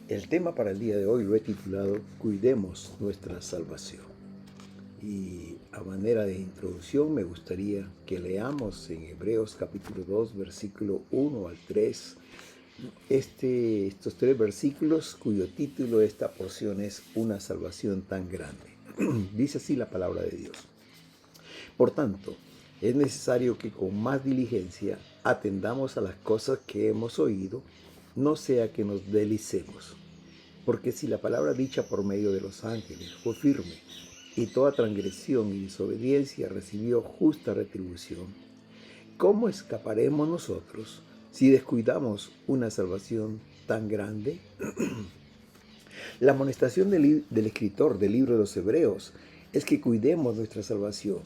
El tema para el día de hoy lo he titulado Cuidemos nuestra salvación. Y a manera de introducción me gustaría que leamos en Hebreos capítulo 2, versículo 1 al 3, estos tres versículos cuyo título de esta porción es Una salvación tan grande. Dice así la palabra de Dios. Por tanto, es necesario que con más diligencia atendamos a las cosas que hemos oído, no sea que nos deslicemos. Porque si la palabra dicha por medio de los ángeles fue firme, y toda transgresión y desobediencia recibió justa retribución, ¿cómo escaparemos nosotros si descuidamos una salvación tan grande? La amonestación del escritor del libro de los Hebreos es que cuidemos nuestra salvación.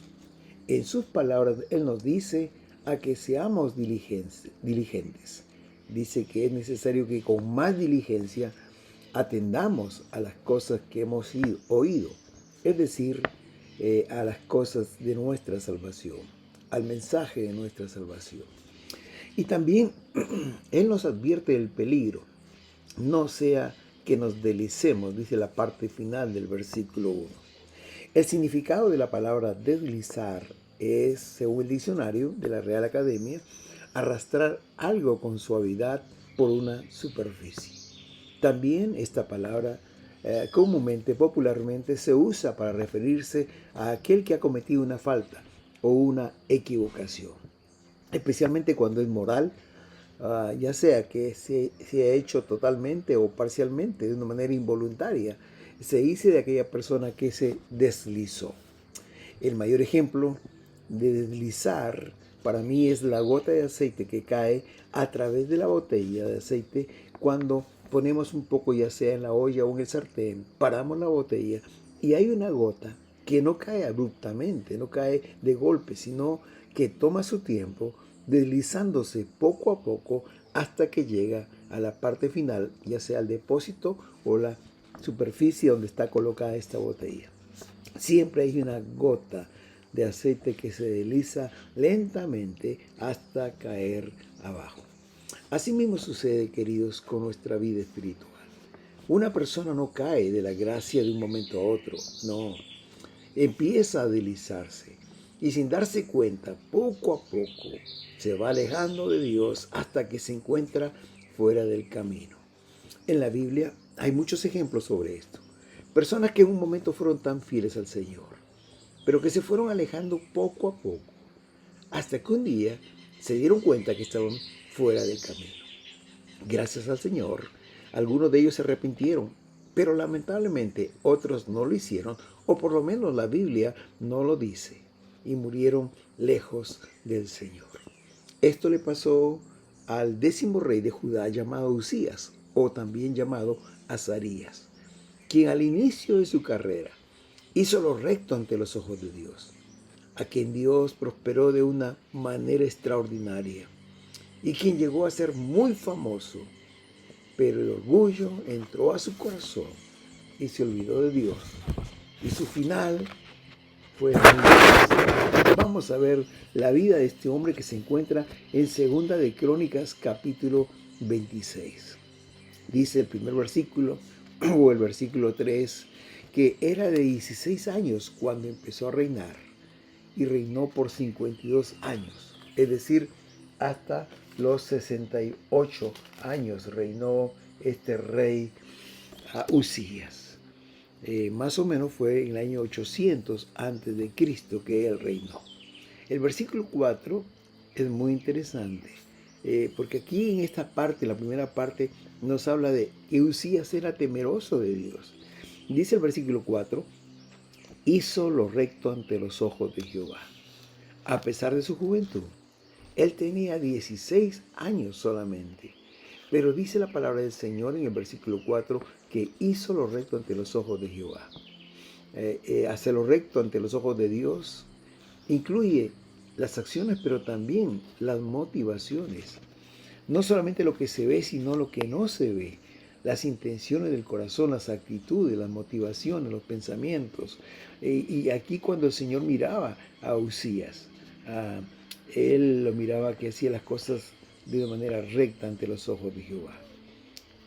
En sus palabras, él nos dice a que seamos diligentes. Dice que es necesario que con más diligencia atendamos a las cosas que hemos oído, es decir, a las cosas de nuestra salvación, al mensaje de nuestra salvación. Y también él nos advierte del peligro, no sea que nos deslicemos, dice la parte final del versículo 1. El significado de la palabra deslizar es, según el diccionario de la Real Academia, arrastrar algo con suavidad por una superficie. También esta palabra comúnmente, popularmente, se usa para referirse a aquel que ha cometido una falta o una equivocación, especialmente cuando es moral, ya sea que se ha hecho totalmente o parcialmente, de una manera involuntaria. Se dice de aquella persona que se deslizó. El mayor ejemplo de deslizar para mí es la gota de aceite que cae a través de la botella de aceite cuando ponemos un poco, ya sea en la olla o en el sartén, paramos la botella y hay una gota que no cae abruptamente, no cae de golpe, sino que toma su tiempo deslizándose poco a poco hasta que llega a la parte final, ya sea el depósito o la superficie donde está colocada esta botella. Siempre hay una gota de aceite que se desliza lentamente hasta caer abajo. Asimismo sucede, queridos, con nuestra vida espiritual. Una persona no cae de la gracia de un momento a otro, no. Empieza a deslizarse y sin darse cuenta, poco a poco, se va alejando de Dios hasta que se encuentra fuera del camino. En la Biblia hay muchos ejemplos sobre esto. Personas que en un momento fueron tan fieles al Señor, pero que se fueron alejando poco a poco, hasta que un día se dieron cuenta que estaban fuera del camino. Gracias al Señor, algunos de ellos se arrepintieron, pero lamentablemente otros no lo hicieron, o por lo menos la Biblia no lo dice, y murieron lejos del Señor. Esto le pasó al 10º rey de Judá llamado Usías, o también llamado Azarías, quien al inicio de su carrera hizo lo recto ante los ojos de Dios, a quien Dios prosperó de una manera extraordinaria y quien llegó a ser muy famoso, pero el orgullo entró a su corazón y se olvidó de Dios, y su final fue muy triste. Vamos a ver la vida de este hombre que se encuentra en Segunda de Crónicas capítulo 26. Dice el primer versículo, o el versículo 3, que era de 16 años cuando empezó a reinar y reinó por 52 años, es decir, hasta los 68 años reinó este rey Usías. Más o menos fue en el año 800 antes de Cristo que él reinó. El versículo 4 es muy interesante, porque aquí en esta parte, la primera parte, nos habla de que Usías era temeroso de Dios. Dice el versículo 4, hizo lo recto ante los ojos de Jehová, a pesar de su juventud. Él tenía 16 años solamente, pero dice la palabra del Señor en el versículo 4 que hizo lo recto ante los ojos de Jehová. Hacer lo recto ante los ojos de Dios incluye las acciones, pero también las motivaciones. No solamente lo que se ve, sino lo que no se ve. Las intenciones del corazón, las actitudes, las motivaciones, los pensamientos. Y aquí cuando el Señor miraba a Usías, él lo miraba que hacía las cosas de una manera recta ante los ojos de Jehová.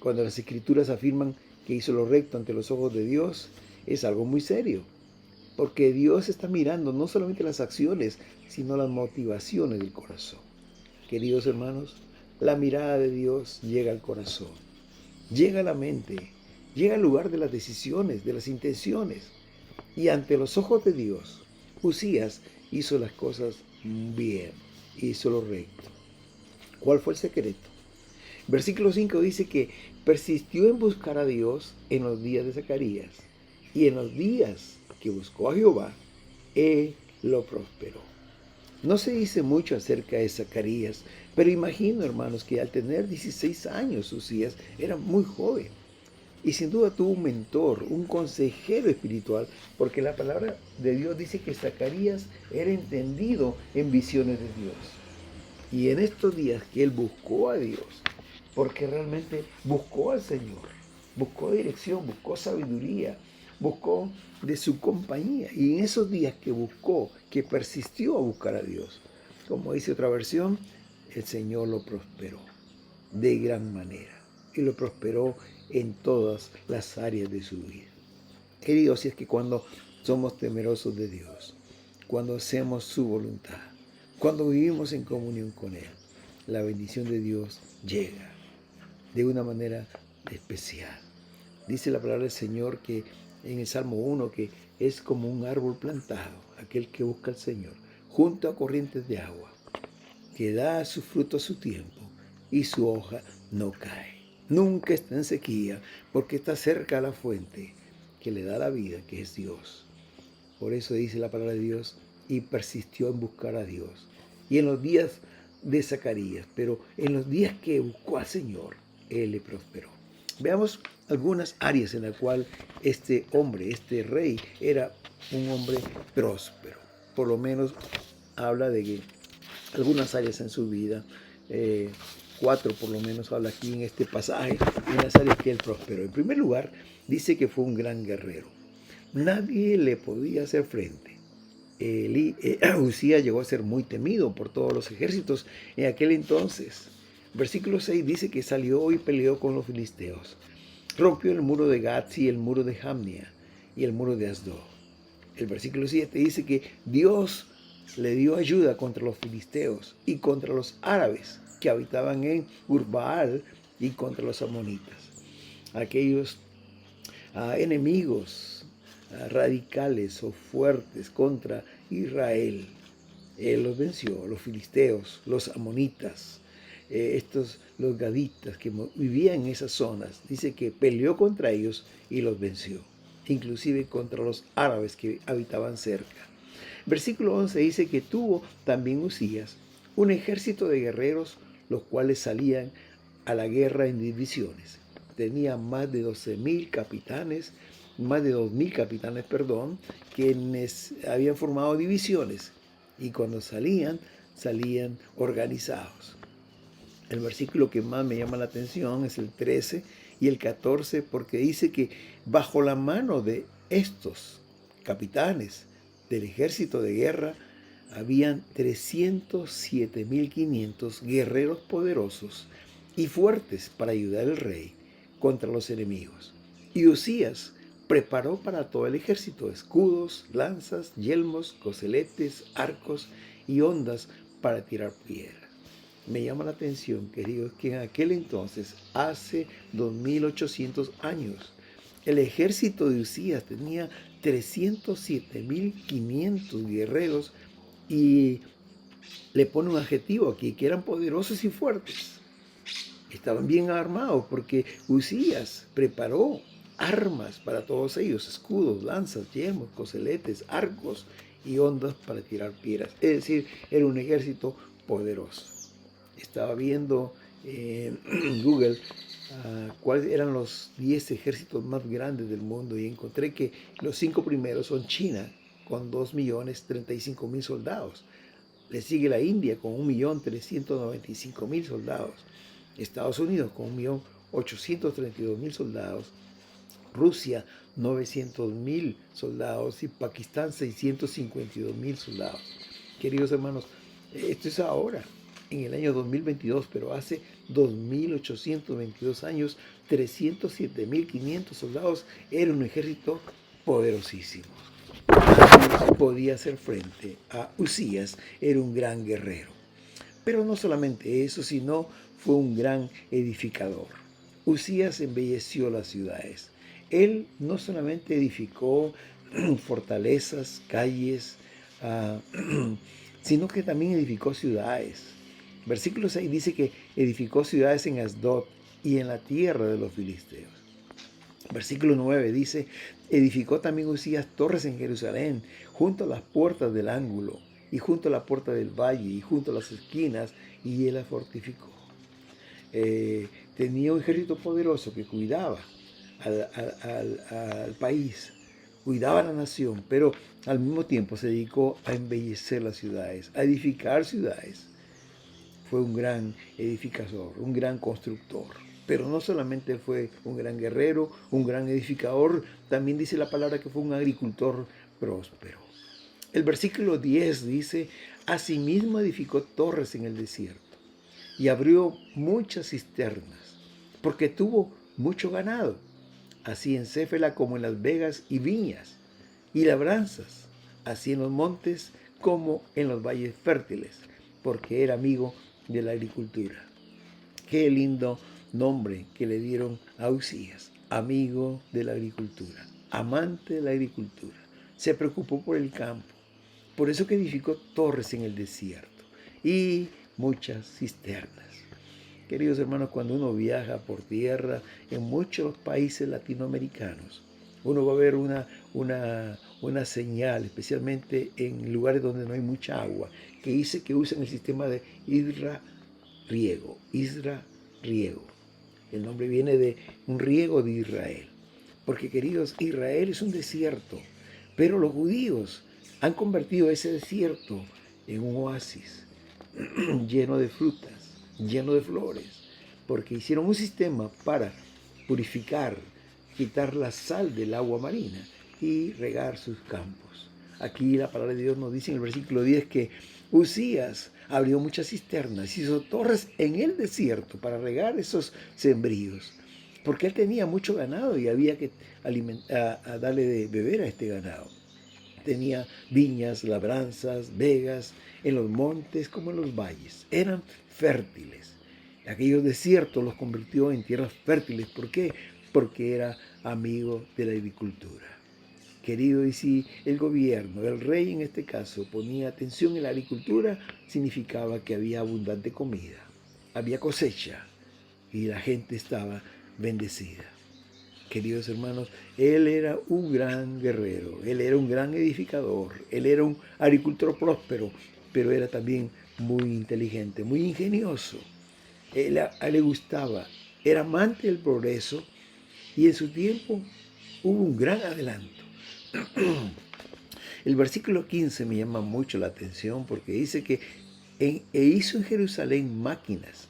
Cuando las Escrituras afirman que hizo lo recto ante los ojos de Dios, es algo muy serio. Porque Dios está mirando no solamente las acciones, sino las motivaciones del corazón. Queridos hermanos, la mirada de Dios llega al corazón, llega a la mente, llega al lugar de las decisiones, de las intenciones. Y ante los ojos de Dios, Uzías hizo las cosas bien, hizo lo recto. ¿Cuál fue el secreto? Versículo 5 dice que persistió en buscar a Dios en los días de Zacarías, y en los días que buscó a Jehová, Él lo prosperó. No se dice mucho acerca de Zacarías, pero imagino, hermanos, que al tener 16 años, Uzías era muy joven. Y sin duda tuvo un mentor, un consejero espiritual, porque la palabra de Dios dice que Zacarías era entendido en visiones de Dios. Y en estos días que él buscó a Dios, porque realmente buscó al Señor, buscó dirección, buscó sabiduría, buscó de su compañía. Y en esos días que buscó, que persistió a buscar a Dios, como dice otra versión, el Señor lo prosperó de gran manera. Y lo prosperó en todas las áreas de su vida. Queridos, si es que cuando somos temerosos de Dios, cuando hacemos su voluntad, cuando vivimos en comunión con Él, la bendición de Dios llega de una manera especial. Dice la palabra del Señor que en el Salmo 1 que es como un árbol plantado, aquel que busca al Señor, junto a corrientes de agua, que da su fruto a su tiempo y su hoja no cae. Nunca está en sequía porque está cerca a la fuente que le da la vida, que es Dios. Por eso dice la palabra de Dios, y persistió en buscar a Dios. Y en los días de Zacarías, pero en los días que buscó al Señor, Él le prosperó. Veamos algunas áreas en las cuales este hombre, este rey, era un hombre próspero. Por lo menos habla de que algunas áreas en su vida, 4 por lo menos habla aquí en este pasaje, en las áreas que él prosperó. En primer lugar, dice que fue un gran guerrero. Nadie le podía hacer frente. Uzías llegó a ser muy temido por todos los ejércitos en aquel entonces. Versículo 6 dice que salió y peleó con los filisteos. Rompió el muro de Gat y el muro de Jamnia y el muro de Asdod. El versículo 7 dice que Dios le dio ayuda contra los filisteos y contra los árabes que habitaban en Urbaal y contra los amonitas. Aquellos enemigos radicales o fuertes contra Israel. Él los venció, los filisteos, los amonitas, los gaditas que vivían en esas zonas. Dice que peleó contra ellos y los venció, inclusive contra los árabes que habitaban cerca. Versículo 11 dice que tuvo también Uzías un ejército de guerreros, los cuales salían a la guerra en divisiones. Tenía más de 12,000 capitanes, más de 2,000 capitanes, quienes habían formado divisiones. Y cuando salían organizados. El versículo que más me llama la atención es el 13 y el 14, porque dice que bajo la mano de estos capitanes del ejército de guerra habían 307,500 guerreros poderosos y fuertes para ayudar al rey contra los enemigos. Y Uzías preparó para todo el ejército escudos, lanzas, yelmos, coseletes, arcos y hondas para tirar piedra. Me llama la atención, queridos, que en aquel entonces, hace 2,800 años, el ejército de Uzías tenía 307,500 guerreros y le pone un adjetivo aquí, que eran poderosos y fuertes. Estaban bien armados porque Uzías preparó armas para todos ellos, escudos, lanzas, yelmos, coseletes, arcos y hondas para tirar piedras. Es decir, era un ejército poderoso. Estaba viendo en Google cuáles eran los 10 ejércitos más grandes del mundo y encontré que los 5 primeros son China, con 2,035,000 soldados. Le sigue la India con 1,395,000 soldados. Estados Unidos con 1,832,000 soldados. Rusia 900,000 soldados y Pakistán 652,000 soldados. Queridos hermanos, esto es ahora. en el año 2022, pero hace 2822 años, 307.500 soldados, era un ejército poderosísimo. Podía hacer frente a Usías, era un gran guerrero. Pero no solamente eso, sino fue un gran edificador. Usías embelleció las ciudades. Él no solamente edificó fortalezas, calles, sino que también edificó ciudades. Versículo 6 dice que edificó ciudades en Asdod y en la tierra de los filisteos. Versículo 9 dice, edificó también Usías torres en Jerusalén, junto a las puertas del ángulo, y junto a la puerta del valle, y junto a las esquinas, y él la fortificó. Tenía un ejército poderoso que cuidaba al país, cuidaba a la nación, pero al mismo tiempo se dedicó a embellecer las ciudades, a edificar ciudades. Fue un gran edificador, un gran constructor. Pero no solamente fue un gran guerrero, un gran edificador, también dice la palabra que fue un agricultor próspero. El versículo 10 dice, asimismo edificó torres en el desierto y abrió muchas cisternas, porque tuvo mucho ganado, así en Céfela como en las vegas y viñas, y labranzas, así en los montes como en los valles fértiles, porque era amigo de la agricultura. Qué lindo nombre que le dieron a Usías, amigo de la agricultura, amante de la agricultura. Se preocupó por el campo, por eso que edificó torres en el desierto y muchas cisternas. Queridos hermanos, cuando uno viaja por tierra en muchos países latinoamericanos, uno va a ver una señal, especialmente en lugares donde no hay mucha agua, que dice que usan el sistema de Isra-riego. Isra-riego. El nombre viene de un riego de Israel. Porque, queridos, Israel es un desierto, pero los judíos han convertido ese desierto en un oasis lleno de frutas, lleno de flores, porque hicieron un sistema para purificar, quitar la sal del agua marina y regar sus campos. Aquí la palabra de Dios nos dice en el versículo 10 que Usías abrió muchas cisternas, hizo torres en el desierto para regar esos sembríos, porque él tenía mucho ganado y había que darle de beber a este ganado. Tenía viñas, labranzas, vegas, en los montes como en los valles. Eran fértiles. Aquellos desiertos los convirtió en tierras fértiles. ¿Por qué? Porque era amigo de la agricultura. Querido, y si el gobierno, el rey en este caso, ponía atención en la agricultura, significaba que había abundante comida, había cosecha y la gente estaba bendecida. Queridos hermanos, él era un gran guerrero, él era un gran edificador, él era un agricultor próspero, pero era también muy inteligente, muy ingenioso. A él le gustaba, era amante del progreso y en su tiempo hubo un gran adelanto. El versículo 15 me llama mucho la atención porque dice que hizo en Jerusalén máquinas,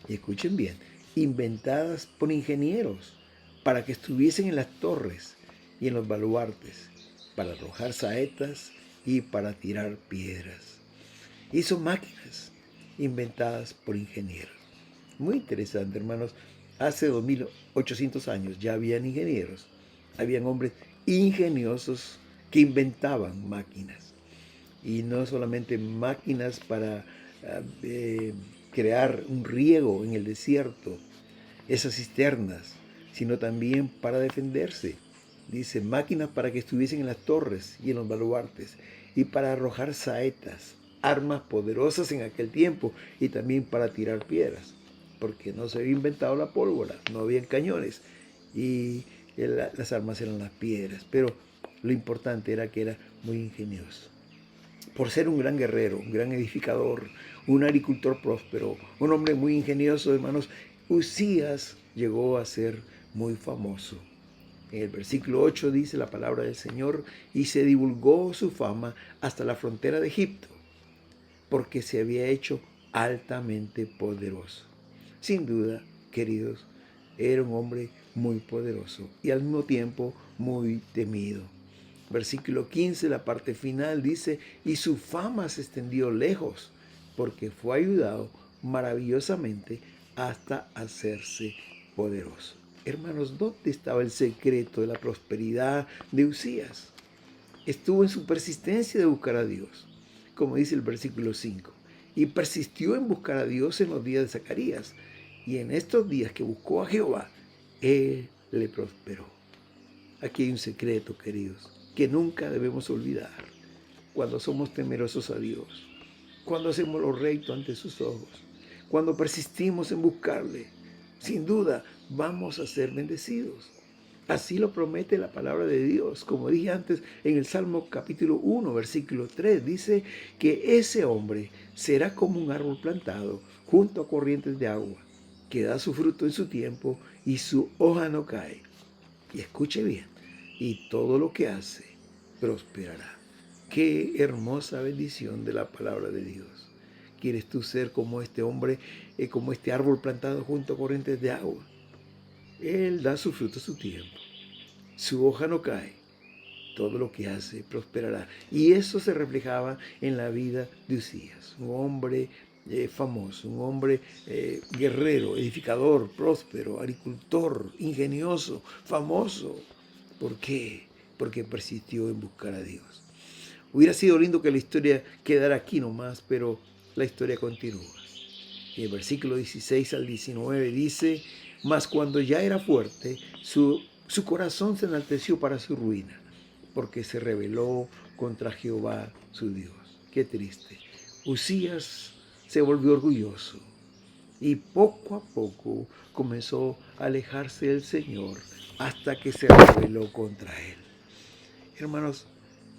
y escuchen bien, inventadas por ingenieros, para que estuviesen en las torres y en los baluartes, para arrojar saetas y para tirar piedras. Hizo máquinas inventadas por ingenieros. Muy interesante, hermanos. Hace 2800 años ya habían ingenieros, habían hombres ingeniosos que inventaban máquinas. Y no solamente máquinas para crear un riego en el desierto, esas cisternas, sino también para defenderse. Dice, máquinas para que estuviesen en las torres y en los baluartes, y para arrojar saetas, armas poderosas en aquel tiempo, y también para tirar piedras, porque no se había inventado la pólvora, no habían cañones, y las armas eran las piedras, pero lo importante era que era muy ingenioso. Por ser un gran guerrero, un gran edificador, un agricultor próspero, un hombre muy ingenioso, hermanos, Usías llegó a ser muy famoso. En el versículo 8 dice la palabra del Señor, y se divulgó su fama hasta la frontera de Egipto, porque se había hecho altamente poderoso. Sin duda, queridos, era un hombre muy poderoso y al mismo tiempo muy temido. Versículo 15, la parte final dice, y su fama se extendió lejos, porque fue ayudado maravillosamente hasta hacerse poderoso. Hermanos, ¿dónde estaba el secreto de la prosperidad de Uzías? Estuvo en su persistencia de buscar a Dios, como dice el versículo 5, y persistió en buscar a Dios en los días de Zacarías, y en estos días que buscó a Jehová, Él le prosperó. Aquí hay un secreto, queridos, que nunca debemos olvidar. Cuando somos temerosos a Dios, cuando hacemos lo recto ante sus ojos, cuando persistimos en buscarle, sin duda vamos a ser bendecidos. Así lo promete la palabra de Dios. Como dije antes, en el Salmo capítulo 1, versículo 3, dice que ese hombre será como un árbol plantado junto a corrientes de agua, que da su fruto en su tiempo y su hoja no cae. Y escuche bien, y todo lo que hace prosperará. Qué hermosa bendición de la palabra de Dios. ¿Quieres tú ser como este hombre, como este árbol plantado junto a corrientes de agua? Él da su fruto a su tiempo. Su hoja no cae. Todo lo que hace prosperará. Y eso se reflejaba en la vida de Uzías, un hombre famoso, un hombre guerrero, edificador, próspero, agricultor, ingenioso, famoso. ¿Por qué? Porque persistió en buscar a Dios. Hubiera sido lindo que la historia quedara aquí nomás, pero la historia continúa. Y el versículo 16 al 19 dice: mas cuando ya era fuerte, su corazón se enalteció para su ruina, porque se rebeló contra Jehová su Dios. Qué triste. Uzías se volvió orgulloso y poco a poco comenzó a alejarse del Señor hasta que se rebeló contra él. Hermanos,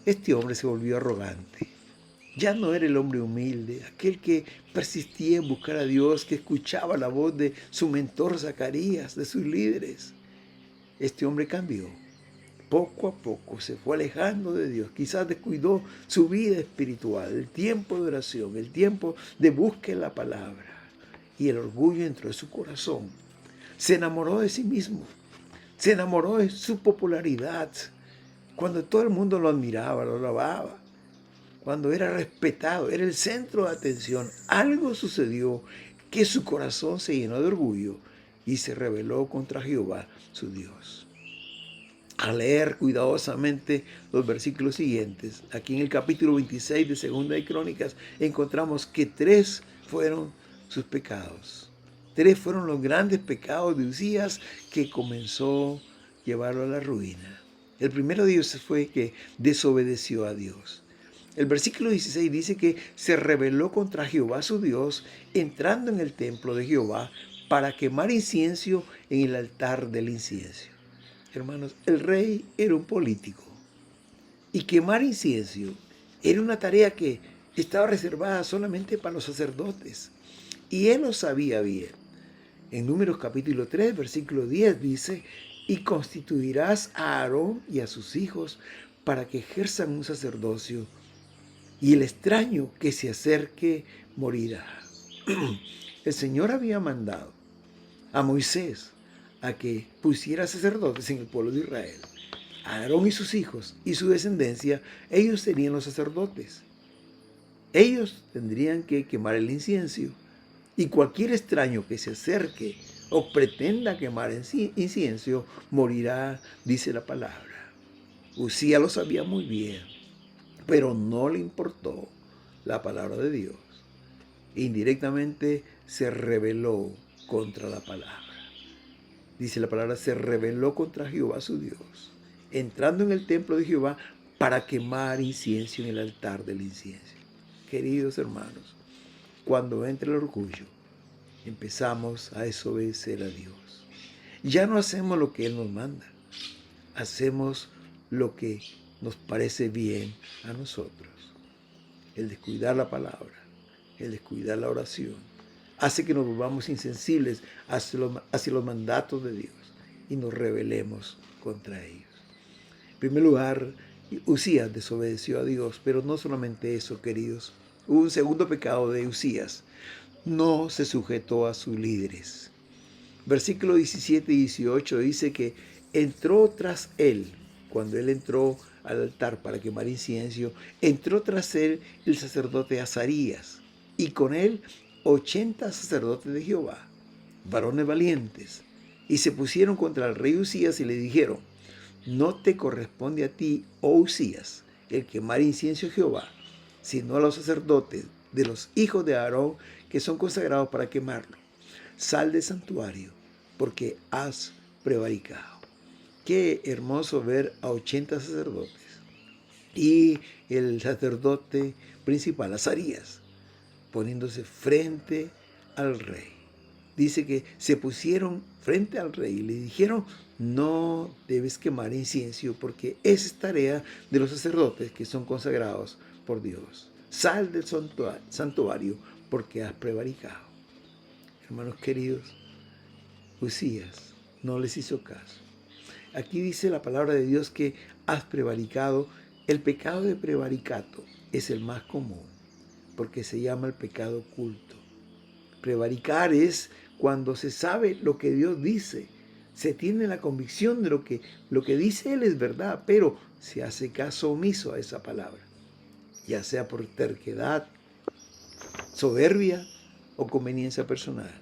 este hombre se volvió arrogante. Ya no era el hombre humilde, aquel que persistía en buscar a Dios, que escuchaba la voz de su mentor Zacarías, de sus líderes. Este hombre cambió. Poco a poco se fue alejando de Dios. Quizás descuidó su vida espiritual, el tiempo de oración, el tiempo de búsqueda en la palabra. Y el orgullo entró en su corazón. Se enamoró de sí mismo. Se enamoró de su popularidad. Cuando todo el mundo lo admiraba, lo alababa, cuando era respetado, era el centro de atención, algo sucedió que su corazón se llenó de orgullo y se rebeló contra Jehová, su Dios. Al leer cuidadosamente los versículos siguientes, aquí en el capítulo 26 de Segunda de Crónicas, encontramos que 3 fueron sus pecados. 3 fueron los grandes pecados de Uzías que comenzó a llevarlo a la ruina. El primero de ellos fue que desobedeció a Dios. El versículo 16 dice que se rebeló contra Jehová su Dios, entrando en el templo de Jehová para quemar incienso en el altar del incienso. Hermanos, el rey era un político y quemar incienso era una tarea que estaba reservada solamente para los sacerdotes. Y él lo sabía bien. En Números capítulo 3, versículo 10 dice: y constituirás a Aarón y a sus hijos para que ejerzan un sacerdocio, y el extraño que se acerque morirá. El Señor había mandado a Moisés a que pusiera sacerdotes en el pueblo de Israel. Aarón y sus hijos y su descendencia, ellos serían los sacerdotes. Ellos tendrían que quemar el incienso, y cualquier extraño que se acerque o pretenda quemar incienso morirá, dice la palabra. Uzías lo sabía muy bien, pero no le importó la palabra de Dios. Indirectamente se rebeló contra la palabra. Dice la palabra, se rebeló contra Jehová su Dios, entrando en el templo de Jehová para quemar incienso en el altar del incienso. Queridos hermanos, cuando entra el orgullo, empezamos a desobedecer a Dios. Ya no hacemos lo que Él nos manda, hacemos lo que nos parece bien a nosotros. El descuidar la palabra, el descuidar la oración, hace que nos volvamos insensibles hacia los mandatos de Dios y nos rebelemos contra ellos. En primer lugar, Uzías desobedeció a Dios, pero no solamente eso, queridos. Hubo un segundo pecado de Uzías: no se sujetó a sus líderes. Versículos 17 y 18 dice que entró tras él, cuando él entró al altar para quemar incienso, entró tras él el sacerdote Azarías, y con él 80 sacerdotes de Jehová, varones valientes, y se pusieron contra el rey Usías y le dijeron: no te corresponde a ti, oh Usías, el quemar incienso a Jehová, sino a los sacerdotes de los hijos de Aarón que son consagrados para quemarlo. Sal del santuario, porque has prevaricado. Qué hermoso ver a 80 sacerdotes y el sacerdote principal, Azarías, poniéndose frente al rey. Dice que se pusieron frente al rey y le dijeron: no debes quemar incienso porque esa es tarea de los sacerdotes que son consagrados por Dios. Sal del santuario porque has prevaricado. Hermanos queridos, Usías no les hizo caso. Aquí dice la palabra de Dios que has prevaricado. El pecado de prevaricato es el más común porque se llama el pecado oculto. Prevaricar es cuando se sabe lo que Dios dice, se tiene la convicción de lo que dice Él es verdad, pero se hace caso omiso a esa palabra, ya sea por terquedad, soberbia o conveniencia personal.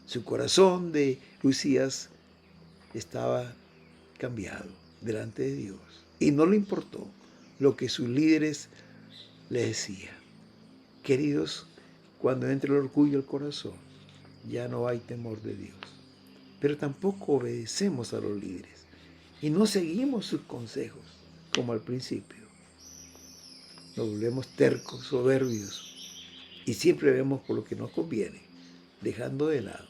Su corazón de Usías estaba cambiado delante de Dios y no le importó lo que sus líderes le decían. Queridos, cuando entra el orgullo al corazón, ya no hay temor de Dios. Pero tampoco obedecemos a los líderes y no seguimos sus consejos como al principio. Nos volvemos tercos, soberbios y siempre vemos por lo que nos conviene, dejando de lado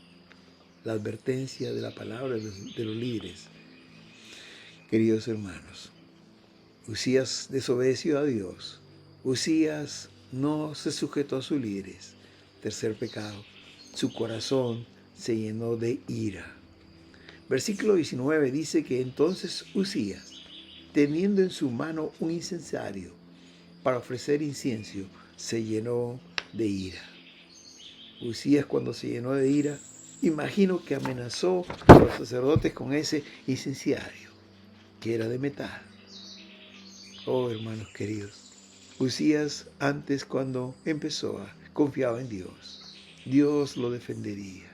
la advertencia de la palabra de los líderes. Queridos hermanos, Usías desobedeció a Dios. Usías no se sujetó a sus líderes. Tercer pecado, su corazón se llenó de ira. Versículo 19 dice que entonces Usías, teniendo en su mano un incensario para ofrecer incienso, se llenó de ira. Usías, cuando se llenó de ira, imagino que amenazó a los sacerdotes con ese incensario, que era de metal. Oh, hermanos queridos, Usías antes, cuando empezó, confiaba en Dios. Dios lo defendería.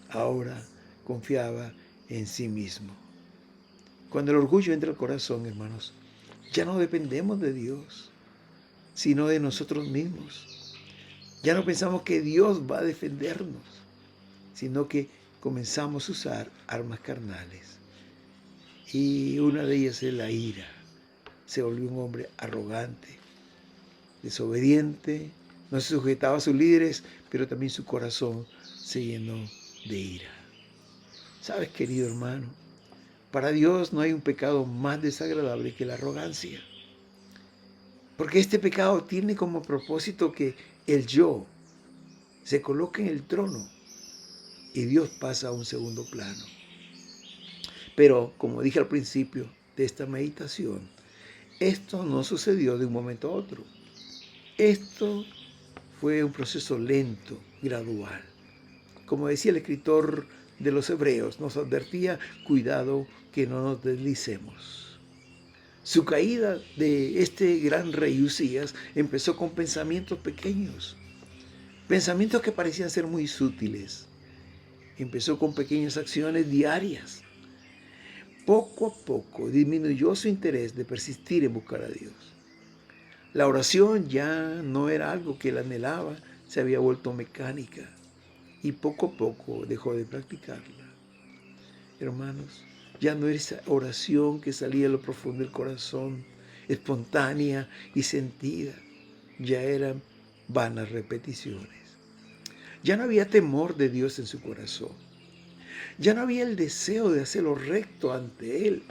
Ahora confiaba en sí mismo. Cuando el orgullo entra al corazón, hermanos, ya no dependemos de Dios, sino de nosotros mismos. Ya no pensamos que Dios va a defendernos, sino que comenzamos a usar armas carnales. Y una de ellas es la ira. Se volvió un hombre arrogante, desobediente, no se sujetaba a sus líderes, pero también su corazón se llenó de ira. ¿Sabes, querido hermano? Para Dios no hay un pecado más desagradable que la arrogancia. Porque este pecado tiene como propósito que el yo se coloque en el trono y Dios pasa a un segundo plano. Pero, como dije al principio de esta meditación, esto no sucedió de un momento a otro. Esto fue un proceso lento, gradual. Como decía el escritor de los Hebreos, nos advertía: cuidado que no nos deslicemos. Su caída de este gran rey Usías empezó con pensamientos pequeños, pensamientos que parecían ser muy sutiles. Empezó con pequeñas acciones diarias. Poco a poco disminuyó su interés de persistir en buscar a Dios. La oración ya no era algo que él anhelaba, se había vuelto mecánica y poco a poco dejó de practicarla. Hermanos, ya no era esa oración que salía de lo profundo del corazón, espontánea y sentida, ya eran vanas repeticiones. Ya no había temor de Dios en su corazón. Ya no había el deseo de hacer lo recto ante Él.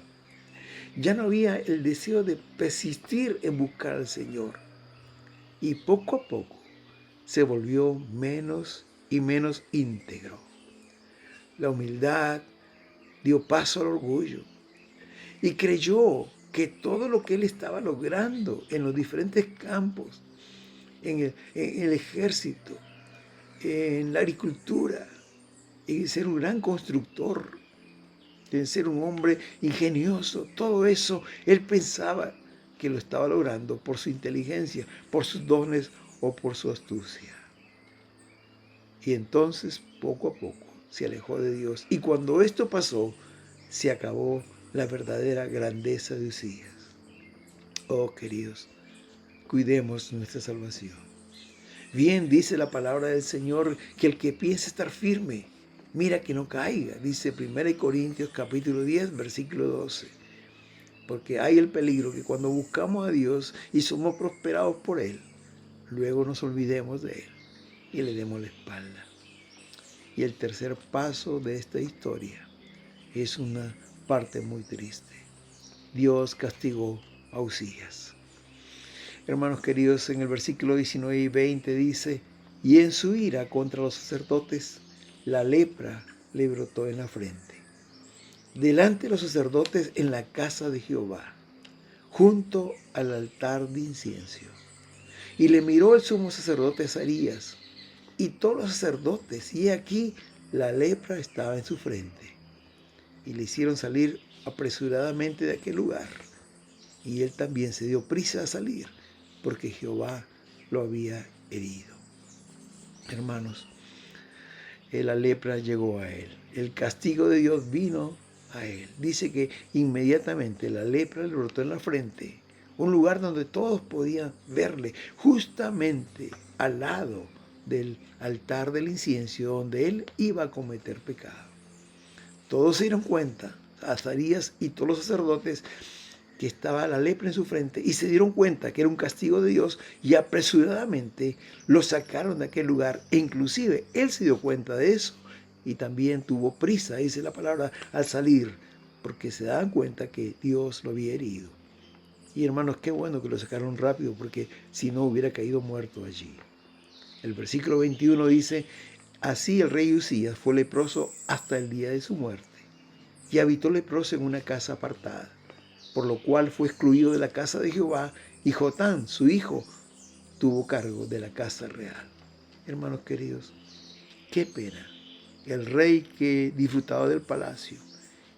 Ya no había el deseo de persistir en buscar al Señor. Y poco a poco se volvió menos y menos íntegro. La humildad dio paso al orgullo y creyó que todo lo que él estaba logrando en los diferentes campos, en el ejército, en la agricultura, en ser un gran constructor, en ser un hombre ingenioso, todo eso él pensaba que lo estaba logrando por su inteligencia, por sus dones o por su astucia. Y entonces, poco a poco, se alejó de Dios. Y cuando esto pasó, se acabó la verdadera grandeza de Uzías. Oh, queridos, cuidemos nuestra salvación. Bien dice la palabra del Señor que el que piensa estar firme, mira que no caiga. Dice 1 Corintios capítulo 10, versículo 12. Porque hay el peligro que cuando buscamos a Dios y somos prosperados por Él, luego nos olvidemos de Él y le demos la espalda. Y el tercer paso de esta historia es una parte muy triste. Dios castigó a Uzías. Hermanos queridos, en el versículo 19 y 20 dice, y en su ira contra los sacerdotes, la lepra le brotó en la frente, delante de los sacerdotes en la casa de Jehová, junto al altar de incienso. Y le miró el sumo sacerdote Azarías y todos los sacerdotes, y aquí la lepra estaba en su frente. Y le hicieron salir apresuradamente de aquel lugar. Y él también se dio prisa a salir, porque Jehová lo había herido. Hermanos, la lepra llegó a él. El castigo de Dios vino a él. Dice que inmediatamente la lepra le brotó en la frente, un lugar donde todos podían verle, justamente al lado del altar del incienso donde él iba a cometer pecado. Todos se dieron cuenta, Azarías y todos los sacerdotes, que estaba la lepra en su frente y se dieron cuenta que era un castigo de Dios y apresuradamente lo sacaron de aquel lugar. E inclusive él se dio cuenta de eso y también tuvo prisa, dice la palabra, al salir, porque se daban cuenta que Dios lo había herido. Y hermanos, qué bueno que lo sacaron rápido, porque si no hubiera caído muerto allí. El versículo 21 dice, así el rey Uzías fue leproso hasta el día de su muerte y habitó leproso en una casa apartada, por lo cual fue excluido de la casa de Jehová, y Jotán, su hijo, tuvo cargo de la casa real. Hermanos queridos, qué pena. El rey que disfrutaba del palacio,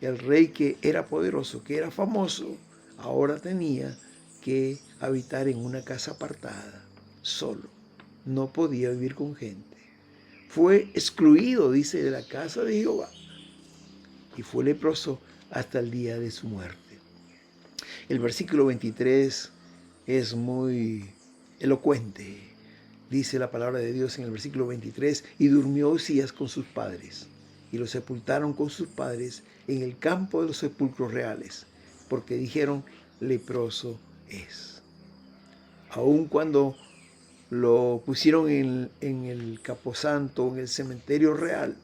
el rey que era poderoso, que era famoso, ahora tenía que habitar en una casa apartada, solo. No podía vivir con gente. Fue excluido, dice, de la casa de Jehová, y fue leproso hasta el día de su muerte. El versículo 23 es muy elocuente. Dice la palabra de Dios en el versículo 23, y durmió Uzías con sus padres, y lo sepultaron con sus padres en el campo de los sepulcros reales, porque dijeron, leproso es. Aun cuando lo pusieron en el camposanto, en el cementerio real,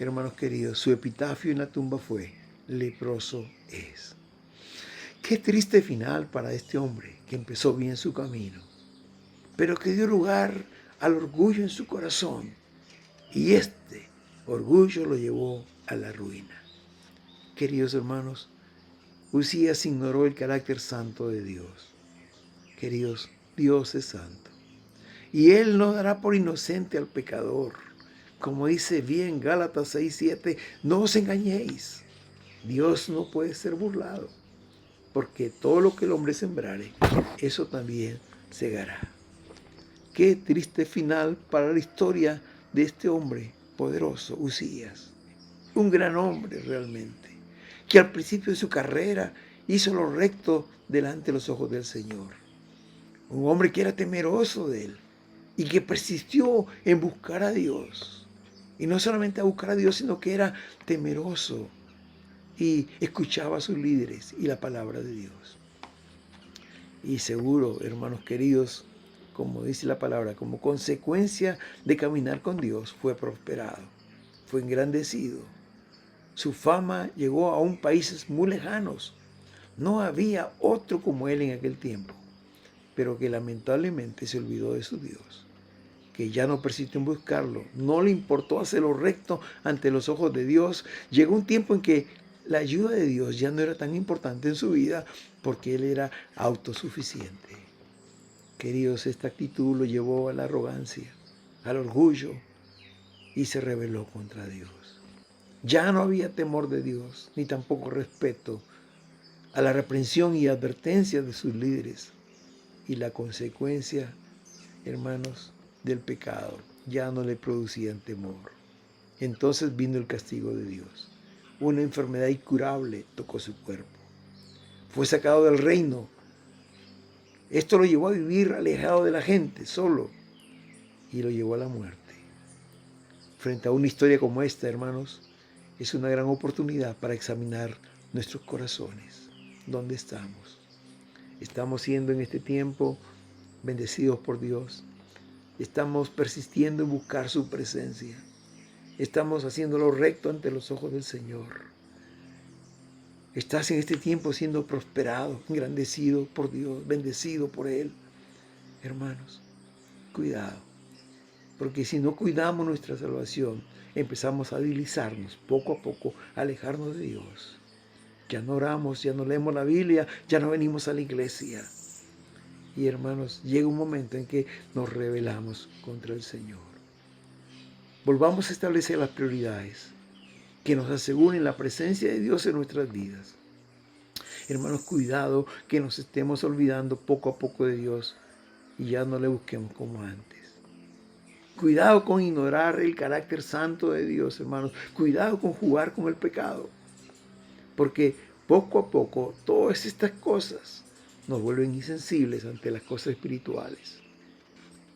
hermanos queridos, su epitafio en la tumba fue, leproso es. Qué triste final para este hombre que empezó bien su camino, pero que dio lugar al orgullo en su corazón. Y este orgullo lo llevó a la ruina. Queridos hermanos, Uzías ignoró el carácter santo de Dios. Queridos, Dios es santo. Y Él no dará por inocente al pecador. Como dice bien Gálatas 6:7, no os engañéis. Dios no puede ser burlado, porque todo lo que el hombre sembrare, eso también segará. Qué triste final para la historia de este hombre poderoso, Uzías. Un gran hombre realmente, que al principio de su carrera hizo lo recto delante de los ojos del Señor. Un hombre que era temeroso de Él y que persistió en buscar a Dios. Y no solamente a buscar a Dios, sino que era temeroso y escuchaba a sus líderes y la palabra de Dios. Y seguro, hermanos queridos, como dice la palabra, como consecuencia de caminar con Dios, fue prosperado, fue engrandecido. Su fama llegó a países muy lejanos. No había otro como él en aquel tiempo, pero que lamentablemente se olvidó de su Dios, que ya no persistió en buscarlo, no le importó hacer lo recto ante los ojos de Dios. Llegó un tiempo en que la ayuda de Dios ya no era tan importante en su vida, porque él era autosuficiente. Queridos, esta actitud lo llevó a la arrogancia, al orgullo, y se rebeló contra Dios. Ya no había temor de Dios, ni tampoco respeto a la reprensión y advertencia de sus líderes. Y la consecuencia, hermanos, del pecado ya no le producían temor. Entonces vino el castigo de Dios. Una enfermedad incurable tocó su cuerpo. Fue sacado del reino. Esto lo llevó a vivir alejado de la gente, solo, y lo llevó a la muerte. Frente a una historia como esta, hermanos, es una gran oportunidad para examinar nuestros corazones. ¿Dónde estamos? ¿Estamos siendo en este tiempo bendecidos por Dios? ¿Estamos persistiendo en buscar su presencia? ¿Estamos haciendo lo recto ante los ojos del Señor? ¿Estás en este tiempo siendo prosperado, engrandecido por Dios, bendecido por Él? Hermanos, cuidado, porque si no cuidamos nuestra salvación, empezamos a deslizarnos poco a poco, a alejarnos de Dios. Ya no oramos, ya no leemos la Biblia, ya no venimos a la iglesia. Y hermanos, llega un momento en que nos rebelamos contra el Señor. Volvamos a establecer las prioridades que nos aseguren la presencia de Dios en nuestras vidas. Hermanos, cuidado que nos estemos olvidando poco a poco de Dios y ya no le busquemos como antes. Cuidado con ignorar el carácter santo de Dios, hermanos. Cuidado con jugar con el pecado. Porque poco a poco todas estas cosas nos vuelven insensibles ante las cosas espirituales.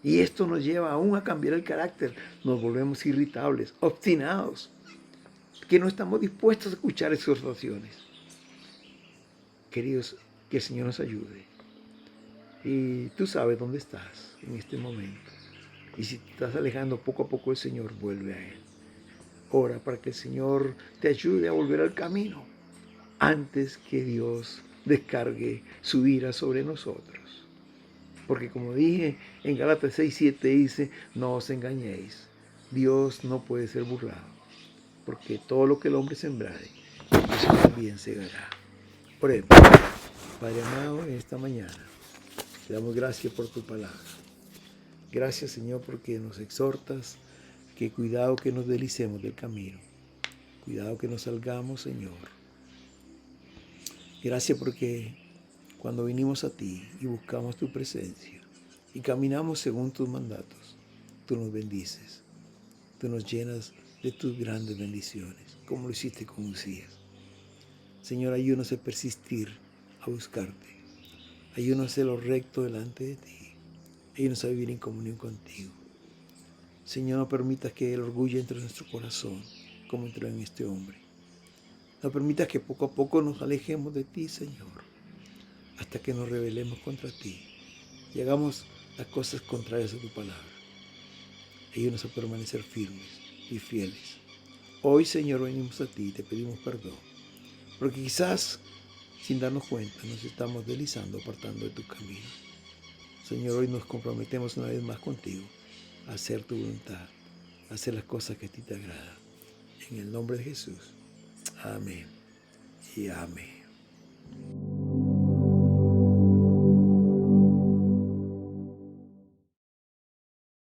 Y esto nos lleva aún a cambiar el carácter. Nos volvemos irritables, obstinados, que no estamos dispuestos a escuchar exhortaciones. Queridos, que el Señor nos ayude. Y tú sabes dónde estás en este momento. Y si te estás alejando poco a poco del Señor, vuelve a Él. Ora para que el Señor te ayude a volver al camino antes que Dios descargue su ira sobre nosotros. Porque como dije en Gálatas 6:7 dice, no os engañéis. Dios no puede ser burlado. Porque todo lo que el hombre sembrare, eso también segará. Oremos. Padre amado, en esta mañana te damos gracias por tu palabra. Gracias, Señor, porque nos exhortas que cuidado que nos deslicemos del camino. Cuidado que nos salgamos, Señor. Gracias porque cuando vinimos a ti y buscamos tu presencia y caminamos según tus mandatos, tú nos bendices. Tú nos llenas de tus grandes bendiciones, como lo hiciste con Usías. Señor, ayúdanos a persistir, a buscarte. Ayúdanos a hacer lo recto delante de ti. Ayúdanos a vivir en comunión contigo. Señor, no permitas que el orgullo entre en nuestro corazón, como entró en este hombre. No permitas que poco a poco nos alejemos de ti, Señor, hasta que nos rebelemos contra ti y hagamos las cosas contrarias a tu palabra. Ayúdanos a permanecer firmes y fieles. Hoy, Señor, venimos a ti y te pedimos perdón, porque quizás, sin darnos cuenta, nos estamos deslizando, apartando de tu camino. Señor, hoy nos comprometemos una vez más contigo a hacer tu voluntad, a hacer las cosas que a ti te agradan. En el nombre de Jesús. Amén y amén.